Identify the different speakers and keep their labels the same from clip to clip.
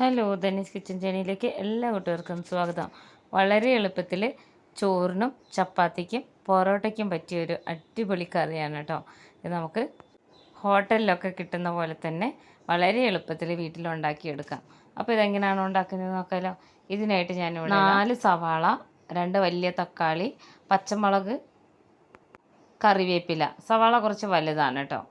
Speaker 1: Hello, Dhani's kitchen ചാനലിലേക്ക് എല്ലാ കൂട്ടുകാർക്കും സ്വാഗതം. വളരെ എളുപ്പത്തിൽ ചോറിനും ചപ്പാത്തിക്കും പൊറോട്ടയ്ക്കും പറ്റിയൊരു അടിപൊളി കറിയാണ് കേട്ടോ. ഇത് നമുക്ക് ഹോട്ടലിലൊക്കെ കിട്ടുന്ന പോലെ തന്നെ വളരെ എളുപ്പത്തിൽ വീട്ടിലുണ്ടാക്കിയെടുക്കാം. അപ്പോൾ ഇതെങ്ങനെയാണ് ഉണ്ടാക്കുന്നത് നോക്കാമല്ലോ. ഇതിനായിട്ട് ഞാനിവിടെ 4 സവാള, 2 വലിയ തക്കാളി, പച്ചമുളക്, കറിവേപ്പില. സവാള കുറച്ച് വലുതാണ് കേട്ടോ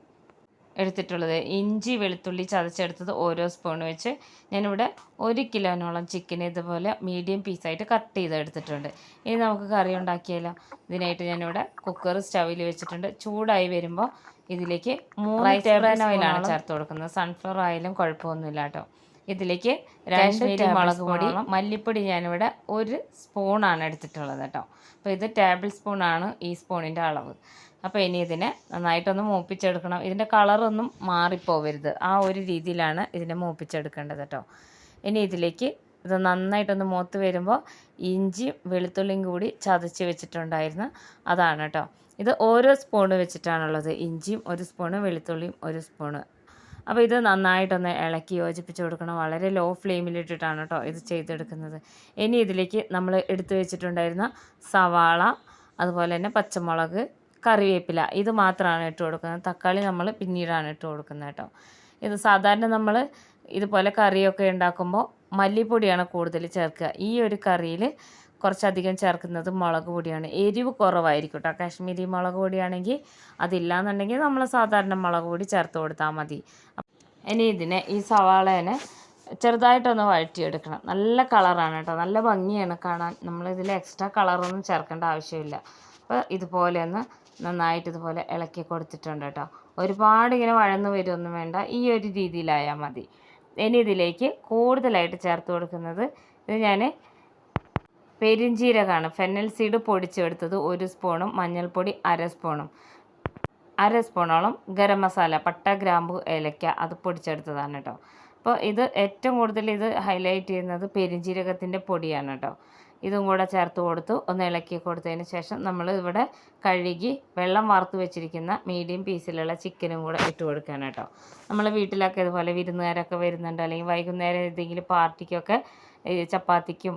Speaker 1: എടുത്തിട്ടുള്ളത്. ഇഞ്ചി വെളുത്തുള്ളി ചതച്ചെടുത്തത് ഓരോ സ്പൂൺ വെച്ച് ഞാനിവിടെ 1 കിലോനോളം ചിക്കൻ ഇതുപോലെ മീഡിയം പീസായിട്ട് കട്ട് ചെയ്തെടുത്തിട്ടുണ്ട്. ഇനി നമുക്ക് കറി ഉണ്ടാക്കിയാലോ. ഇതിനായിട്ട് ഞാനിവിടെ കുക്കർ സ്റ്റൗവിൽ വെച്ചിട്ടുണ്ട്. ചൂടായി വരുമ്പോൾ ഇതിലേക്ക് 3 ടേബിൾ ഓയിലാണ് ചേർത്ത് കൊടുക്കുന്നത്. സൺഫ്ലവർ ഓയിലും കുഴപ്പമൊന്നുമില്ല കേട്ടോ. ഇതിലേക്ക് കാശ്മീരി മുളക് പൊടി, മല്ലിപ്പൊടി ഞാനിവിടെ 1 സ്പൂണാണ് എടുത്തിട്ടുള്ളത് കേട്ടോ. അപ്പോൾ ഇത് ടേബിൾ സ്പൂണാണ് ഈ സ്പൂണിൻ്റെ അളവ്. അപ്പോൾ ഇനി ഇതിനെ നന്നായിട്ടൊന്ന് മൂപ്പിച്ചെടുക്കണം. ഇതിൻ്റെ കളറൊന്നും മാറിപ്പോവരുത്. ആ ഒരു രീതിയിലാണ് ഇതിനെ മൂപ്പിച്ചെടുക്കേണ്ടത് കേട്ടോ. ഇനി ഇതിലേക്ക് ഇത് നന്നായിട്ടൊന്ന് മൂത്ത് വരുമ്പോൾ ഇഞ്ചിയും വെളുത്തുള്ളിയും കൂടി ചതച്ച് വെച്ചിട്ടുണ്ടായിരുന്നു, അതാണ് കേട്ടോ. ഇത് ഓരോ സ്പൂണ് വെച്ചിട്ടാണുള്ളത്. ഇഞ്ചിയും 1 സ്പൂണ്, വെളുത്തുള്ളിയും 1 സ്പൂണ്. അപ്പോൾ ഇത് നന്നായിട്ടൊന്ന് ഇളക്കി യോജിപ്പിച്ച് കൊടുക്കണം. വളരെ ലോ ഫ്ലെയിമിലിട്ടിട്ടാണ് കേട്ടോ ഇത് ചെയ്തെടുക്കുന്നത്. ഇനി ഇതിലേക്ക് നമ്മൾ എടുത്തു വെച്ചിട്ടുണ്ടായിരുന്ന സവാള, അതുപോലെ തന്നെ പച്ചമുളക്, കറിവേപ്പില ഇത് മാത്രമാണ് ഇട്ട് കൊടുക്കുന്നത്. തക്കാളി നമ്മൾ പിന്നീടാണ് ഇട്ട് കൊടുക്കുന്നത് കേട്ടോ. ഇത് സാധാരണ നമ്മൾ ഇതുപോലെ കറിയൊക്കെ ഉണ്ടാക്കുമ്പോൾ മല്ലിപ്പൊടിയാണ് കൂടുതൽ ചേർക്കുക. ഈ ഒരു കറിയിൽ കുറച്ചധികം ചേർക്കുന്നത് മുളക് പൊടിയാണ്. എരിവ് കുറവായിരിക്കും കേട്ടോ. കാശ്മീരി മുളക് പൊടിയാണെങ്കിൽ അതില്ലാന്നുണ്ടെങ്കിൽ നമ്മൾ സാധാരണ മുളക് പൊടി ചേർത്ത് കൊടുത്താൽ മതി. ഇനി ഇതിനെ ഈ സവാളേനെ ചെറുതായിട്ടൊന്ന് വഴറ്റിയെടുക്കണം. നല്ല കളറാണ് കേട്ടോ, നല്ല ഭംഗിയാണ് കാണാൻ. നമ്മളിതിൽ എക്സ്ട്രാ കളറൊന്നും ചേർക്കേണ്ട ആവശ്യമില്ല. അപ്പോൾ ഇതുപോലെ ഒന്ന് നന്നായിട്ട് ഇതുപോലെ ഇളക്കി കൊടുത്തിട്ടുണ്ട് കേട്ടോ. ഒരുപാട് ഇങ്ങനെ വഴന്ന് വരുമൊന്നും വേണ്ട, ഈ ഒരു രീതിയിലായാൽ മതി. ഇനി ഇതിലേക്ക് കൂടുതലായിട്ട് ചേർത്ത് കൊടുക്കുന്നത്, ഇത് ഞാൻ പെരിഞ്ജീരകമാണ്, ഫെന്നൽ സീഡ് പൊടിച്ചെടുത്തത് 1 സ്പൂണും, മഞ്ഞൾപ്പൊടി 1/2 സ്പൂണും, 1/2 സ്പൂണോളം ഗരം മസാല, പട്ട, ഗ്രാമ്പു, ഏലക്ക അത് പൊടിച്ചെടുത്തതാണ് കേട്ടോ. അപ്പോൾ ഇത് ഏറ്റവും കൂടുതൽ ഇത് ഹൈലൈറ്റ് ചെയ്യുന്നത് പെരിഞ്ജീരകത്തിൻ്റെ പൊടിയാണ് കേട്ടോ. ഇതും കൂടെ ചേർത്ത് കൊടുത്തു ഒന്ന് ഇളക്കി കൊടുത്തതിന് ശേഷം നമ്മൾ ഇവിടെ കഴുകി വെള്ളം വാർത്ത് വെച്ചിരിക്കുന്ന മീഡിയം പീസിലുള്ള ചിക്കനും കൂടെ ഇട്ട് കൊടുക്കുകയാണ് കേട്ടോ. നമ്മൾ വീട്ടിലൊക്കെ ഇതുപോലെ വിരുന്നുകാരൊക്കെ വരുന്നുണ്ട്, അല്ലെങ്കിൽ വൈകുന്നേരം ഏതെങ്കിലും പാർട്ടിക്കൊക്കെ ചപ്പാത്തിക്കും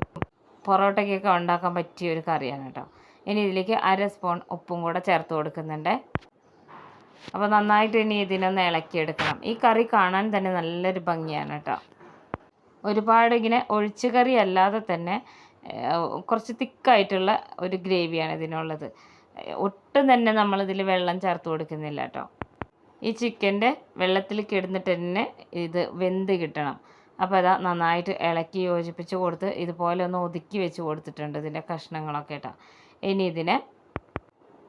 Speaker 1: പൊറോട്ടയ്ക്കൊക്കെ ഉണ്ടാക്കാൻ പറ്റിയ ഒരു കറിയാണ് കേട്ടോ. ഇനി ഇതിലേക്ക് 1/2 സ്പൂൺ ഉപ്പും കൂടെ ചേർത്ത് കൊടുക്കുന്നുണ്ട്. അപ്പോൾ നന്നായിട്ട് ഇനി ഇതിനൊന്ന് ഇളക്കിയെടുക്കണം. ഈ കറി കാണാൻ തന്നെ നല്ലൊരു ഭംഗിയാണ് കേട്ടോ. ഒരുപാട് ഇങ്ങനെ ഒഴിച്ചു കറി അല്ലാതെ തന്നെ കുറച്ച് തിക്കായിട്ടുള്ള ഒരു ഗ്രേവിയാണ് ഇതിനുള്ളത്. ഒട്ടും തന്നെ നമ്മളിതിൽ വെള്ളം ചേർത്ത് കൊടുക്കുന്നില്ല കേട്ടോ. ഈ ചിക്കൻ്റെ വെള്ളത്തിൽ കിടന്നിട്ട് തന്നെ ഇത് വെന്ത് കിട്ടണം. അപ്പോൾ അതാ നന്നായിട്ട് ഇളക്കി യോജിപ്പിച്ച് കൊടുത്ത് ഇതുപോലെ ഒന്ന് ഒതുക്കി വെച്ച് കൊടുത്തിട്ടുണ്ട് ഇതിൻ്റെ കഷ്ണങ്ങളൊക്കെ കേട്ടോ. ഇനി ഇതിനെ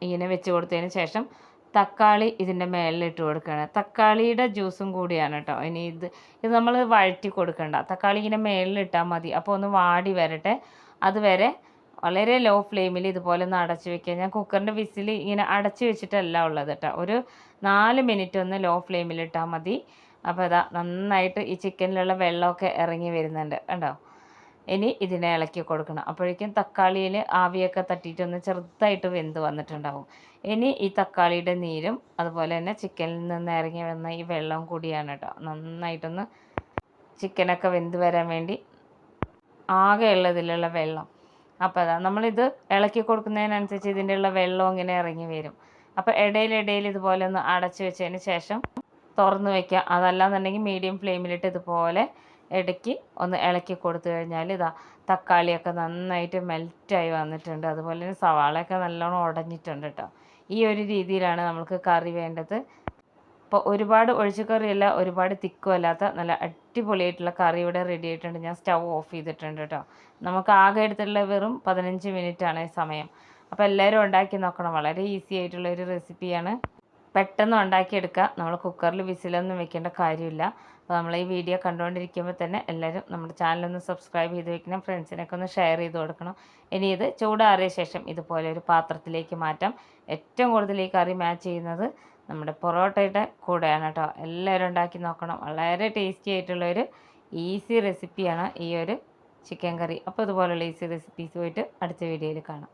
Speaker 1: ഇങ്ങനെ വെച്ച് കൊടുത്തതിന് ശേഷം തക്കാളി ഇതിൻ്റെ മേലിലിട്ട് കൊടുക്കുകയാണ്. തക്കാളിയുടെ ജ്യൂസും കൂടിയാണ് കേട്ടോ. ഇനി ഇത് നമ്മൾ വഴറ്റി കൊടുക്കണ്ട, തക്കാളി ഇങ്ങനെ മേലിലിട്ടാൽ മതി. അപ്പോൾ ഒന്ന് വാടി വരട്ടെ, അതുവരെ വളരെ ലോ ഫ്ലെയിമിൽ ഇതുപോലെ ഒന്ന് അടച്ച് വെക്കുക. ഞാൻ കുക്കറിൻ്റെ വിസിൽ ഇങ്ങനെ അടച്ച് വെച്ചിട്ടല്ല ഉള്ളത് കേട്ടോ. ഒരു 4 മിനിറ്റ് ഒന്ന് ലോ ഫ്ലെയിമിലിട്ടാൽ മതി. അപ്പോൾ അതാ നന്നായിട്ട് ഈ ചിക്കനിലുള്ള വെള്ളമൊക്കെ ഇറങ്ങി വരുന്നുണ്ട് കണ്ടോ. ഇനി ഇതിനെ ഇളക്കി കൊടുക്കണം. അപ്പോഴേക്കും തക്കാളിയിൽ ആവിയൊക്കെ തട്ടിയിട്ടൊന്ന് ചെറുതായിട്ട് വെന്ത് വന്നിട്ടുണ്ടാവും. ഇനി ഈ തക്കാളിയുടെ നീരും അതുപോലെ തന്നെ ചിക്കനിൽ നിന്ന് ഇറങ്ങി വന്ന ഈ വെള്ളവും കൂടിയാണ് കേട്ടോ നന്നായിട്ടൊന്ന് ചിക്കനൊക്കെ വെന്ത് വരാൻ വേണ്ടി ആകെ ഉള്ളതിലുള്ള വെള്ളം. അപ്പോൾ അതാ നമ്മളിത് ഇളക്കി കൊടുക്കുന്നതിനനുസരിച്ച് ഇതിൻ്റെ ഉള്ള വെള്ളം ഇങ്ങനെ ഇറങ്ങി വരും. അപ്പോൾ ഇടയിലിടയിൽ ഇതുപോലെ ഒന്ന് അടച്ച് വെച്ചതിന് ശേഷം തുറന്ന് വയ്ക്കുക. അതല്ലാന്നുണ്ടെങ്കിൽ മീഡിയം ഫ്ലെയിമിലിട്ട് ഇതുപോലെ ഇടയ്ക്ക് ഒന്ന് ഇളക്കി കൊടുത്തു കഴിഞ്ഞാൽ ഇതാ തക്കാളിയൊക്കെ നന്നായിട്ട് മെൽറ്റായി വന്നിട്ടുണ്ട്. അതുപോലെ തന്നെ സവാളയൊക്കെ നല്ലോണം ഉടഞ്ഞിട്ടുണ്ട് കേട്ടോ. ഈ ഒരു രീതിയിലാണ് നമുക്ക് കറി വേണ്ടത്. അപ്പോൾ ഒരുപാട് ഒഴിച്ചുകറിയല്ല, ഒരുപാട് തിക്കും അല്ലാത്ത നല്ല അടിപൊളിയായിട്ടുള്ള കറി ഇവിടെ റെഡി ആയിട്ടുണ്ട്. ഞാൻ സ്റ്റൗ ഓഫ് ചെയ്തിട്ടുണ്ട് കേട്ടോ. നമുക്ക് ആകെ എടുത്തിട്ടുള്ള വെറും 15 മിനിറ്റാണ് സമയം. അപ്പോൾ എല്ലാവരും ഉണ്ടാക്കി നോക്കണം. വളരെ ഈസി ആയിട്ടുള്ള ഒരു റെസിപ്പിയാണ്. പെട്ടെന്ന് ഉണ്ടാക്കിയെടുക്കുക. നമ്മൾ കുക്കറിൽ വിസിലൊന്നും വെക്കേണ്ട കാര്യമില്ല. അപ്പോൾ നമ്മൾ ഈ വീഡിയോ കണ്ടുകൊണ്ടിരിക്കുമ്പോൾ തന്നെ എല്ലാവരും നമ്മുടെ ചാനലൊന്ന് സബ്സ്ക്രൈബ് ചെയ്ത് വെക്കണം. ഫ്രണ്ട്സിനൊക്കെ ഒന്ന് ഷെയർ ചെയ്ത് കൊടുക്കണം. ഇനി ഇത് ചൂടാറിയ ശേഷം ഇതുപോലെ ഒരു പാത്രത്തിലേക്ക് മാറ്റാം. ഏറ്റവും കൂടുതൽ ഈ കറി മാച്ച് ചെയ്യുന്നത് നമ്മുടെ പൊറോട്ടയുടെ കൂടെയാണ് കേട്ടോ. എല്ലാവരും ഉണ്ടാക്കി നോക്കണം. വളരെ ടേസ്റ്റി ആയിട്ടുള്ളൊരു ഈസി റെസിപ്പിയാണ് ഈ ഒരു ചിക്കൻ കറി. അപ്പോൾ ഇതുപോലുള്ള ഈസി റെസിപ്പീസ് പോയിട്ട് അടുത്ത വീഡിയോയിൽ കാണാം.